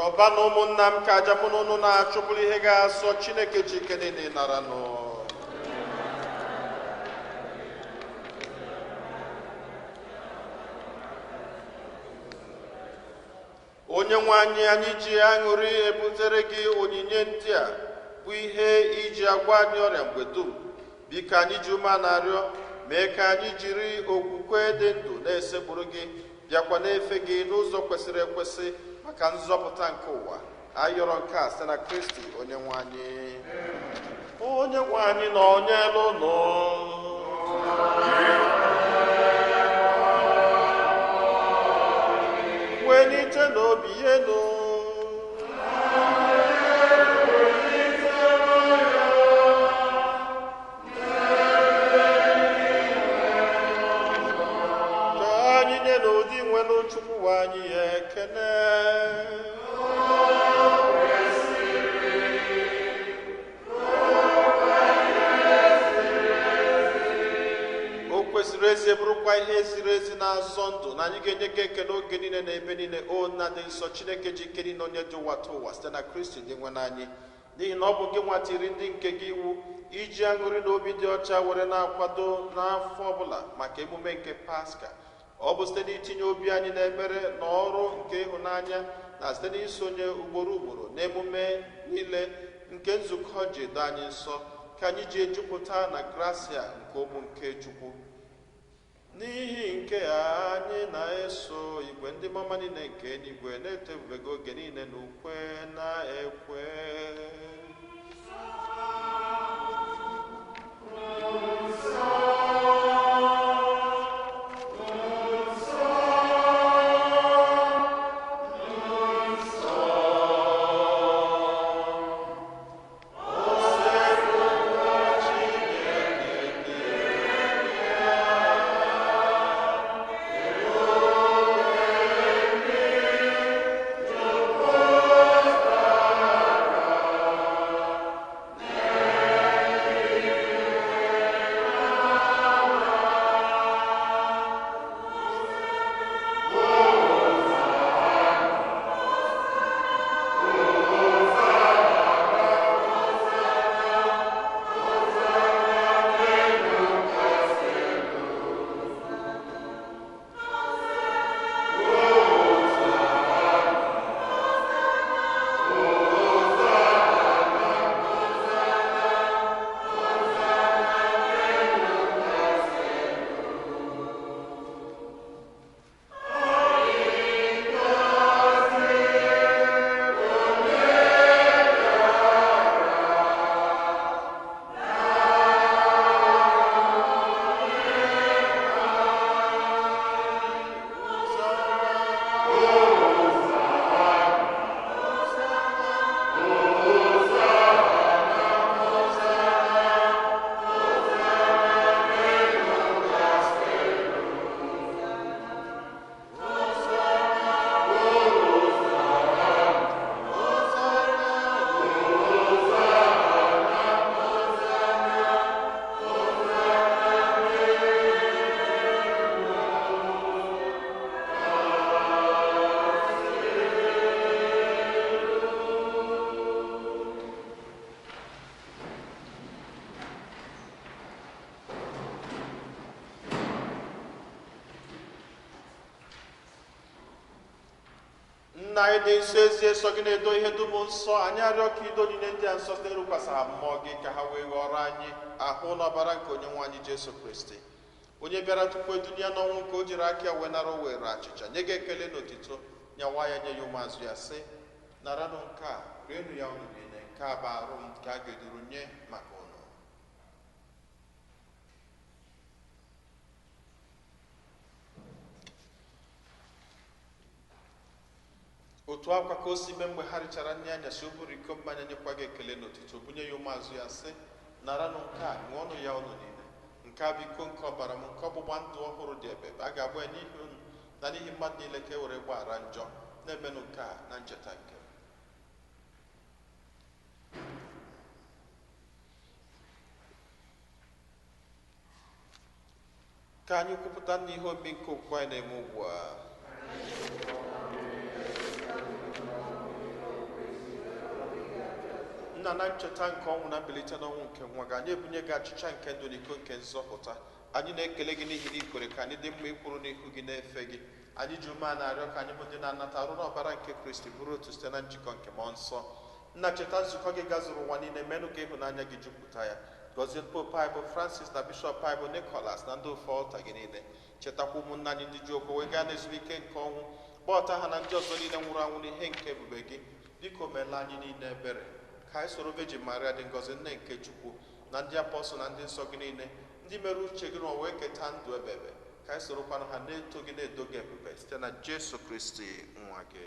Ọbanụ ụmụnna m ka aja mụ na unu na-achụpụrụ ihe ga-asọ Chineke ji ike niile nara nụ. Onye nwe anyị ji aṅụrị ebutere gị onyinye ndị a bụ ihe iji agwa anyị ọrịa mgbe dum. Biko anyị ji ume na-arịọ mee ka anyị jiri okwukwe dị ndụ na-esekpụrụ gị bịakwa na-efe gị n'ụzọ kwesịrị ekwesị maka nzọpụta nke ụwa. Ayọrọ nke a site na Kristi onye nwe anyị. Onye nwe anyị na onye elu nọ welite n'obi elu ka anyị nye n'ụdị nwere Chukwu anyị ya ekene. Kwesịrị ezi bụrụkwa ihe ziri ezi na-azọ ndụ na anyị ga-enye gị ekele oge niile na ebe niile. O nna dị nsọ Chineke ji ike niile onye dị ụwa ta ụwa site na Kristi dị nwe n'anyị, n'ihi na ọ bụ gị nwatiri ndị nke gị iwu iji aṅụrị na obi dị ọcha were na-akwado n'afọ ọbụla maka emume nke Paska. Ọ bụ site n'itinye obi anyị n'ekpere na ọrụ nke ịhụnanya na site n'isonye ugboro ugboro n'emume niile nke nzukọ ji do anyị nsọ ka anyị ji ejupụta na gracia nke ụmụ nke Chukwu. N'ihi nke anyị na-eso igwe ndị mama niile nke eluigwe na-eto ebube gị oge niile na ukwe na ekwe. Nna anyị dị nsọ ezie sọ gị na-edo ihe dum nsọ, anyị arịọ ka ido niile ndị a nsọ site n'ịrụkwasị ha mmụọ gị ka ha wee ghọrọ anyị ahụ n'ọbara nke onye nwe anyị Jesu Kristi, onye bịara tupu edunia n'ọnwụ nke o jiri aka ya wee nara o were achịcha nye gị ekele n'otito, nyawa ya nye ya ụmụazụ ya sị, naranụ nke a rienụ ya unu niile, nke a bụ arụ m nke a ga-eduru nye maka unu. Otu akwa ka o si mee mgbe ha richara nri anyasị, o buru iko mmanya nyekwa gị ekele n'otito, bunye ya ụmụazụ ya sị, naranụ nke a ṅụọnụ ya unu niile, nke a bụ iko nke ọbara m nke ọgbụgba ndụ ọhụrụ dị ebebe, a ga-agba ya n'ihi unu na n'ihi mmadụ niile ka e were gbaghara njọ, na-emenụ nke a na ncheta nke m. Ka anyị kwupụta n'ihe obi nke okwukwe anyị na-eme ugbu a. Nna, na ncheta nke ọnwụ na mbilite n'ọnwụ nke nwa gị, anyị ebunye gị achịcha nke ndụ na iko nke nzọpụta. Anyị na-ekele gị n'ihi na i kwere ka anyị dị mma ikwuru n'ihu gị na-efe gị. Anyị ji ume a na-arịọ ka anyị bụ ndị na-anata arụ n'ọbara nke Kristi bụrụ otu site na njikọ nke mmụọ nsọ. Nna, cheta nzukọ gị gazuru ụwa niile, menụ ka ịhụnanya gị jupụta ya. Gọzie Pope anyị bụ Francis na Bishọp anyị bụ Nicholas na ndị ofe ọlta gị niile. Chetakwa ụmụnna anyị ndị ji okwu wee gaa n'ezumike nke ọnwụ, gbọọta ha na ndị ọzọ niile nwụrụ anwụ n'ihe nke ebube gị. Biko meela anyị niile ebere, ka anyị soro Virgin Maria dị ngọzi nne nke Chukwu na ndị apọstọl na ndị nsọ gị niile, ndị mere uche gị n'ụwa wee keta ndụ ebebe, ka anyị sorokwanụ ha na-eto gị na-edo gị ebube site na Jesu Kristi nwa gị.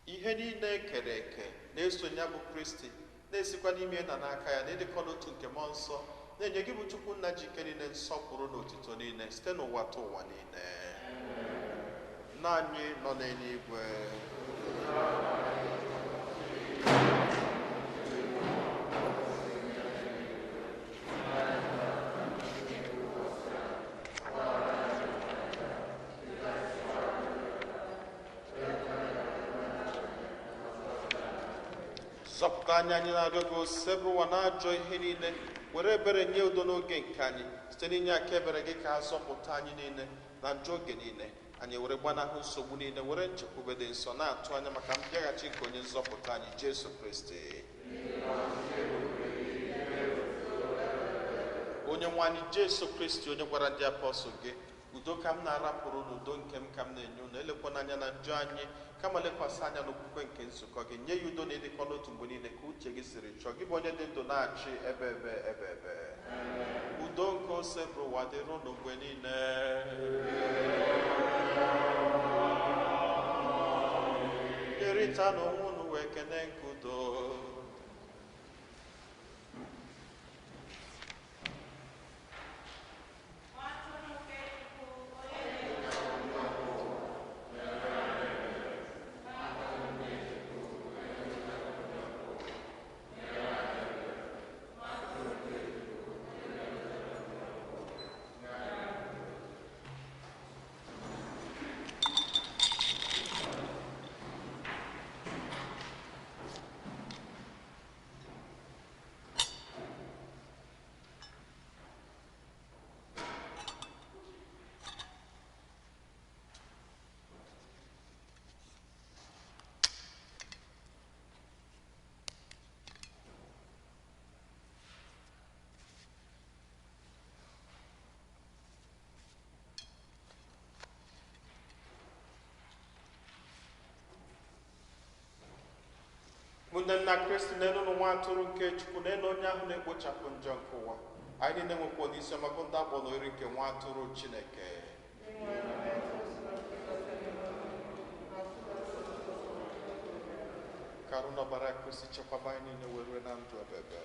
Ihe niile kere eke na-esonye bụ Kristi, na-esikwa n'ime na n'aka ya, na-edekọ n'otu nke mmụọ nsọ, na-enye gị bụ Chukwu nna ji ike niile nsọpụrụ na otito niile site n'ụwa ta ụwa niile. Nna anyị nọ n'eluigwe, zọpụta anyị na-arịọ gị osebụ ụwa na-ajọ ihe niile, were ebere nye udo n'oge nke anyị site n'inye aka ebere gị ka ha zọpụta anyị niile na njọ oge niile, anyị were gbanahụ nsogbu niile, were nchekwube dị nsọ, na-atụ anya maka mbịaghachi nke onye nzọpụta anyị Jesu Kristi. Onye nwe anyị Jesu Kristi, onye gwara ndị apọstụl gị, udo ka m na-arapụrụ n'udo nke m ka m na-enye unu, elekwana anya na njọ anyị, kama lekwasị anya n'okwukwe nke nzukọ gị. Nye ya udo na ịdịkọ n'otu mgbe niile ka uche gị siri chọọ. Gị bụ onye dị ndụ na-achị ebe udo nke ose bụ ụwa dịrị unu mgbe niile. Kerịta n'onwe unu wee kene nke udo. Ụmụnne nna Kristi, n'elu nwa atụrụ nke Chukwu, n'elu onye ahụ na-ekpochapụ njọ nke ụwa, anyị niile nwekwa n'isi ọmagụ ndị akpọ n'ori nke nwa atụrụ Chineke. Ka arụ n'ọbara Kristi chekwaba anyị niile were na ndụ ebebe.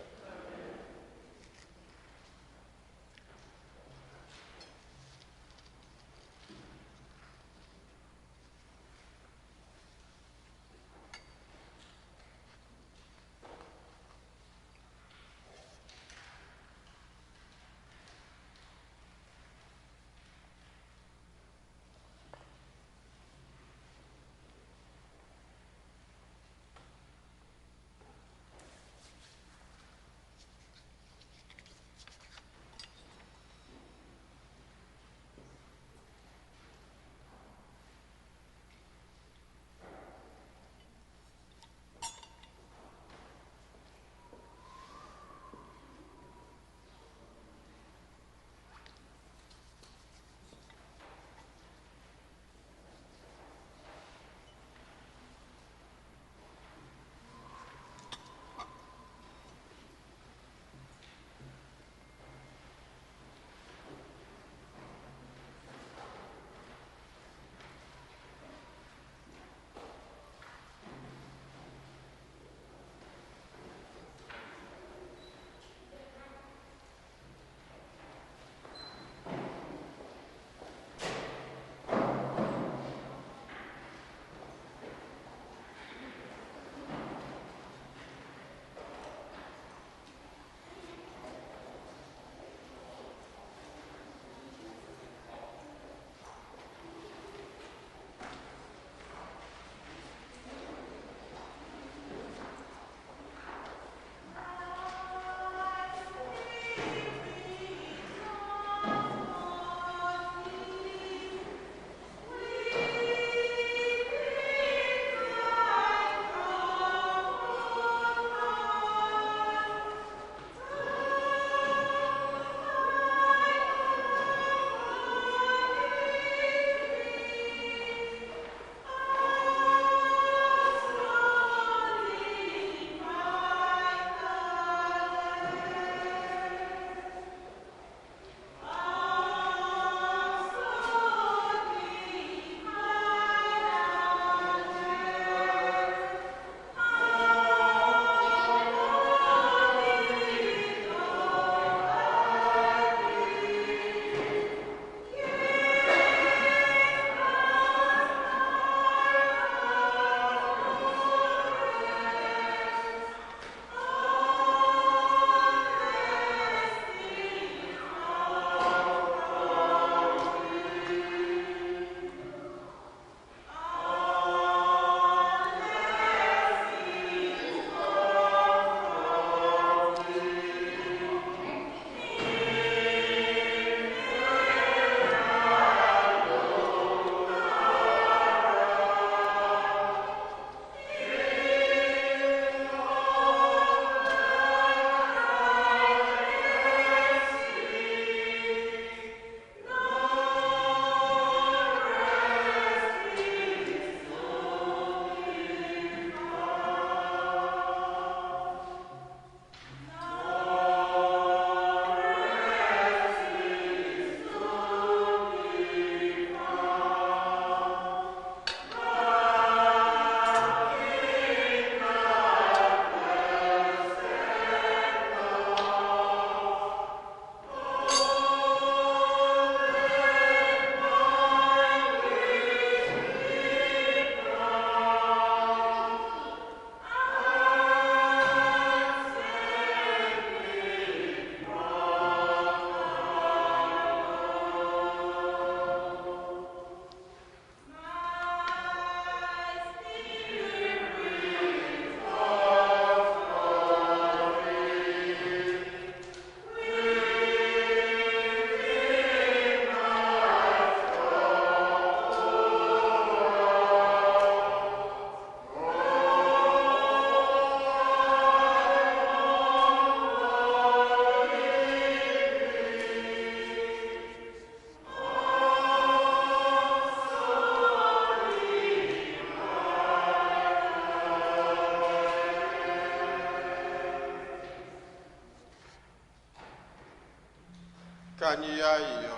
anyị ya ayịyọ.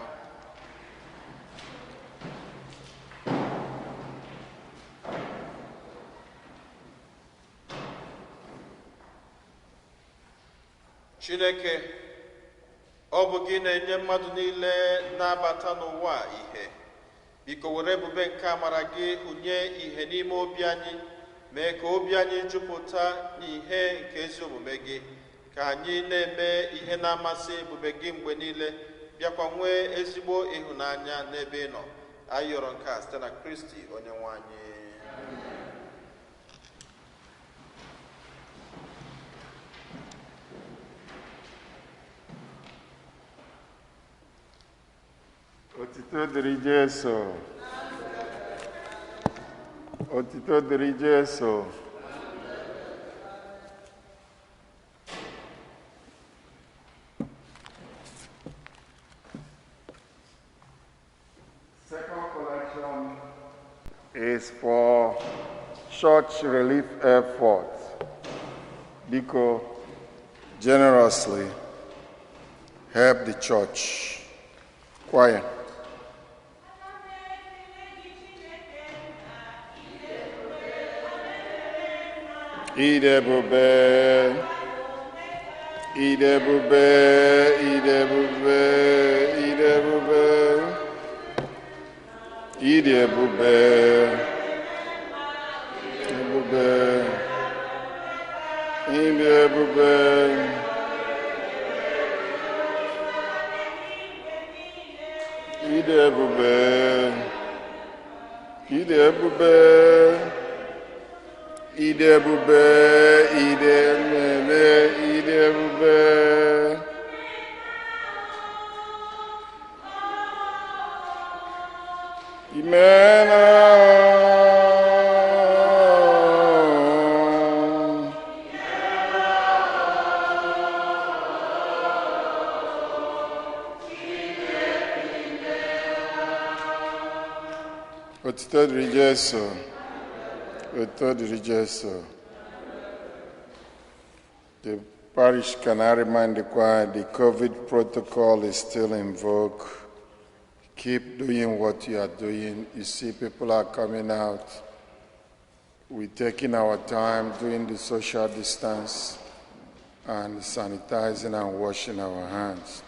Chineke, ọ bụ gị na-enye mmadụ niile na-abata n'ụwa ihe. Biko were ebube nke amara gị hụnye ihe n'ime obi anyị, mee ka obi anyị jupụta n'ihe nke ezi omume gị, ka anyị na-eme ihe na-amasị ebube gị mgbe niile, bịakwa nwee ezigbo ịhụnanya n'ebe ị nọ. Anyị yọrọ nke a site na Kristi onye nwe anyị. Otito dịrị Jesu. Otito dịrị Jesu. Second collection is for church relief efforts. Biko, generously help the church. Choir. Idebube, idebube, idebube, idebube, idebube, idebube, idebube, idebube, idebube. Idebube, idememe, idebube. Imena. Otito dịrị Jesu. The parish can I remind the choir the COVID protocol is still in vogue. Keep doing what you are doing. You see people are coming out. We're taking our time doing the social distance and sanitizing and washing our hands.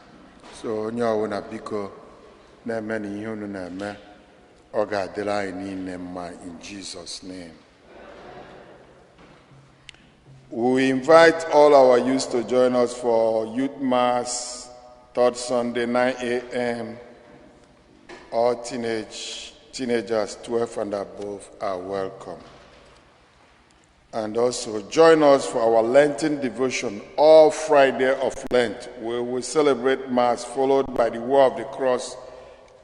So onye ọwụna biko na-eme na ihe unu na-eme ọ ga-adịrị anyị niile mma in Jesus' name. We invite all our youth to join us for Youth Mass, third Sunday, 9 a.m. All teenagers 12 and above are welcome. And also join us for our Lenten devotion all Friday of Lent, where we celebrate Mass followed by the War of the Cross,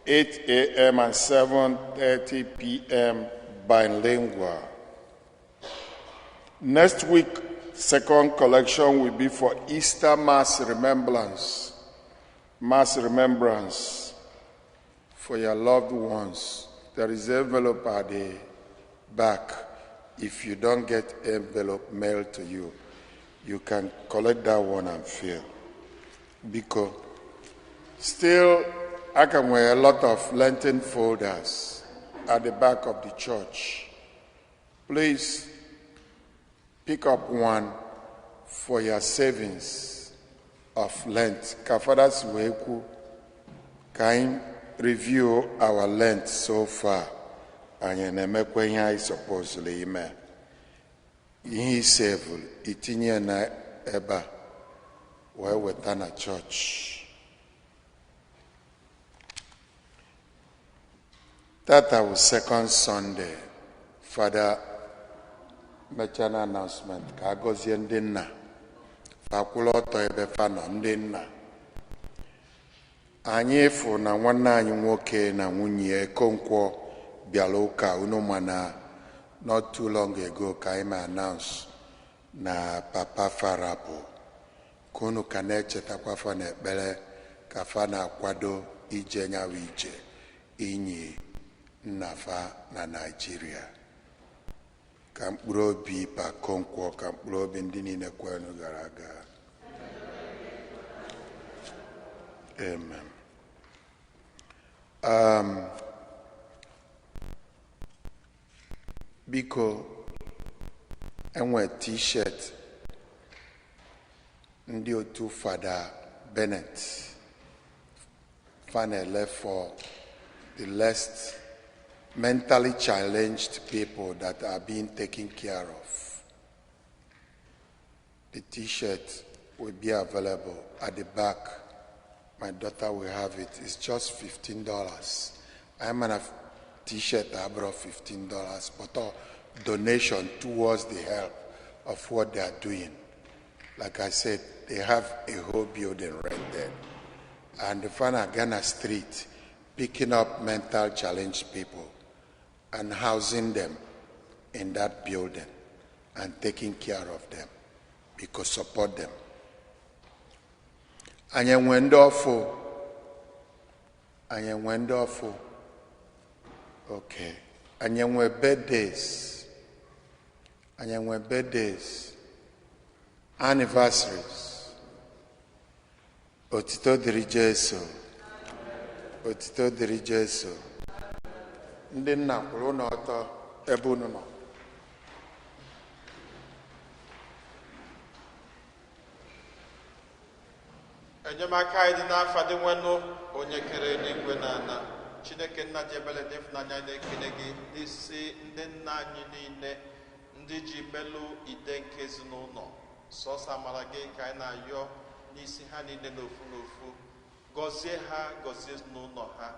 8 a.m. and 7:30 p.m. bilingual. Next week, second collection will be for Easter Mass Remembrance. Mass Remembrance for your loved ones. There is an envelope at the back. If you don't get envelope mailed to you, you can collect that one and fill. Because still, I can wear a lot of Lenten folders at the back of the church. Please pick up one for your savings of Lent. Kafadas Weku can review our Lent so far. And you never I supposedly ime. He saved itinye na eba where we turn a church. That our second Sunday, Father, make an announcement. Kagozi ndinna. Fakuloto ebe fano ndinna. Anyị fụ na nwanne anyị nwoke na nwunye Konkwo bịara ụka unu mana not too long ago ka anyị announce na Papa Farabu ka unu ka na-echetakwa fa na ekpere ka fa na-akwado ije nyawa ije inyi nnafa na Nigeria. Ka mkpụrụ obi Pa Konkwo, ka mkpụrụ obi ndị niile kwenu gara aga. Amen. Biko enwe t-shirt ndị otu Fada Bennett fanele for the less mentally challenged people that are being taken care of. The t-shirt will be available at the back. My daughter will have it. It's just $15. I'm an t-shirt I brought $15, but donation towards the help of what they are doing. Like I said, they have a whole building right there. And the Ghana Street, picking up mental challenged people and housing them in that building and taking care of them, because support them. Anyị enwe ndị ọfụ. Okay. Anyị enwe birthdays, anniversaries. Otito dịrị Jesu. Ndị nna kwụrụ n'ọtọ ebe unu nọ. enyemaka anyị dị n'afa dị nwenụ onye kere eluigwe na ala. Chineke nna ji ebele dị ịfụnanya na-ekele gị n'isi ndị nna anyị niile ndị ji melụ ide nke ezinụlọ. Sọsọ amara gị ka anyị na-ayọ n'isi ha niile n'ofu n'ofu. Gọzie ha, gọzie ezinụlọ ha,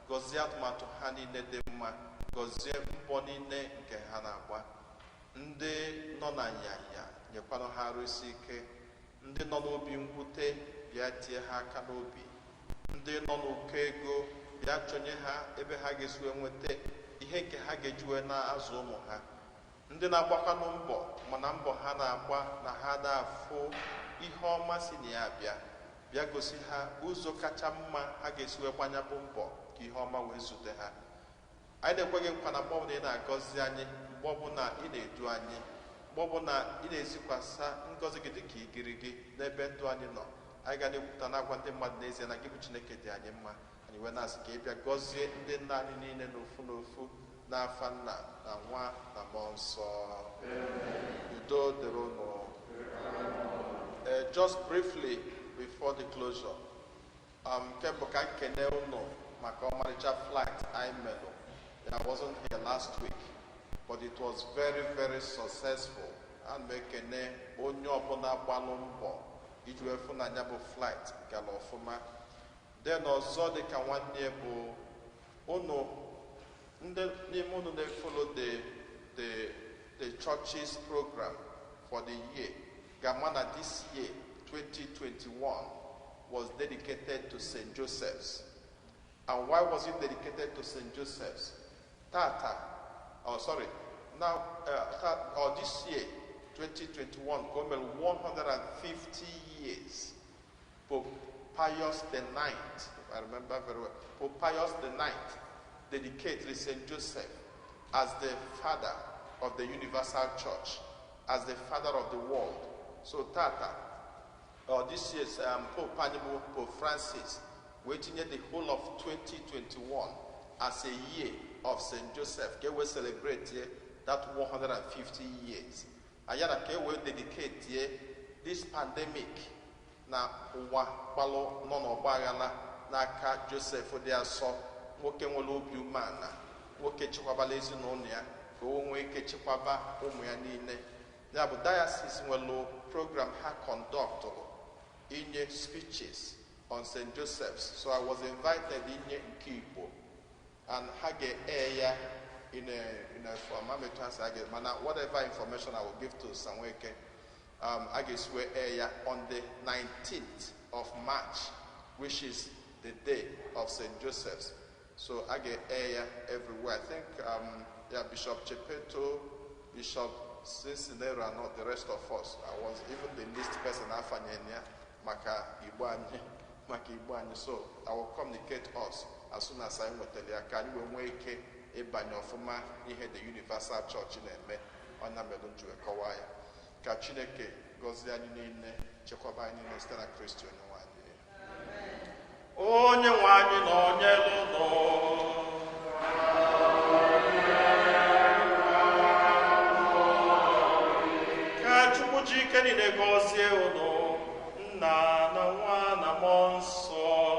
gọzie atụmatụ ha niile dị mma, gọzie mbọ niile nke ha na-agba. Ndị nọ na nyanya nyekwanụ ha arụ isi ike. Ndị nọ n'obi mwute bịa tie ha aka n'obi. Ndị nọ n'ụkọ ego bịa chọnye ha ebe ha ga-esi nweta ihe nke ha ga-ejiwe na-azụ ụmụ ha. Ndị na-agbakwanụ mbọ mana mbọ ha na-agba na ha na-afụ ihe ọma si na ya bịa gosi ha ụzọ kacha mma ha ga-esi wee gbanya bụ mbọ ka ihe ọma wee zute ha. Anyị na-ekweghị nkwa na mgbe ọbụla ị na-agọzi anyị, mgbe ọbụla ị na-edu anyị, mgbe ọbụla ị na-ezikwasa ngọzi gị dịka igirigi n'ebe ndụ anyị nọ, anyị ga na-ekwupụta na-agwa ndị mmadụ n'ezie na gị bụ Chineke dị anyị mma. Anyị wee na-asị ka ị bịa gọzie ndị nna anyị niile n'ofu n'ofu n'afa Nna na Nwa na Mmụọ Nsọ. Udo dịrị unu. Just briefly before the closure, kemgbe ka nkene unu maka ọmarịcha flight anyị melụ. I wasn't here last week, but it was very, very successful. And mekene onye ọbụla gbalụ mbọ iji wee fụ na anya bụ flight gara ọfụma. Then ọzọ dị ka nwanne bụ unu ndị n'ime unu na-follow the church's program for the year. Gamana this year 2021 was dedicated to St. Joseph's. And why was it dedicated to St. Joseph's? This year 2021 coming 150 years. Pope Pius IX, if I remember very well, Pope Pius IX dedicated St. Joseph as the father of the Universal Church, as the father of the world. So this year's Pope Francis, waiting at the whole of 2021 as a year of St. Joseph. Can we celebrate here that 150 years? Ayana can we dedicate here this pandemic na ụwa kpalụ nọ n'ọgbaghara n'aka Joseph dị asọ, nwoke nwere obi umeala, nwoke chekwabala ezinụlọ ya ka o nwee ike chekwaba ụmụ ya niile. Ya bụ diocese nwere program ha conductụrụ inye speeches on St. Joseph's. So I was invited inye nke Igbo, and ha ga-air ya in a format transfer. Whatever information I will give to Sanweke, I guess we air on the 19th of March, which is the day of St. Joseph's. So I get air everywhere. I think Bishop Chepeto, Bishop Cincinnati, and not the rest of us. I was even the least person afanyenya maka Igbo. So I will communicate us as soon as I will tell you. Can you make a banyo ofuma ihe the Universal Church na-eme ọnya melụ nju ekọwa ya ka Chineke gọzie anyị niile, chekwaba anyị niile site na Kristi onye nwe anyị. onye nwe anyị nọnyere unu. Ka Chukwu ji ike niile gọzie unu, Nna na Nwa na Mmụọ Nsọ.